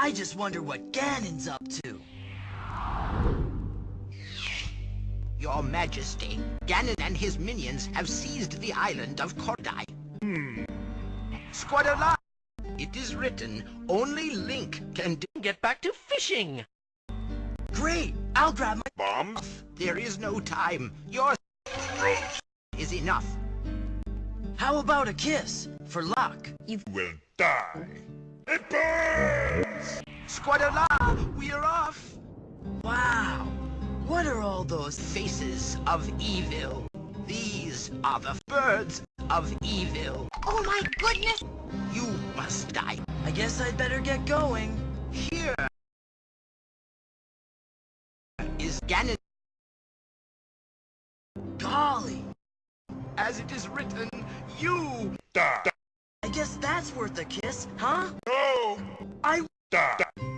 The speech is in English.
I just wonder what Ganon's up to. Your Majesty, Ganon and his minions have seized the island of Kordai. Squadala! It is written, only Link can Get back to fishing! Great! I'll grab my... Bombs? There is no time. Your is enough. How about a kiss? For luck. Will die. It burns! Squadala, we're off! Wow! What are all those... Faces of evil. These are the birds of evil. Oh my goodness! You must die. I guess I'd better get going. Here is Ganon. Golly! As it is written, you Die. I guess that's worth a kiss, huh? No! I... Die. Die.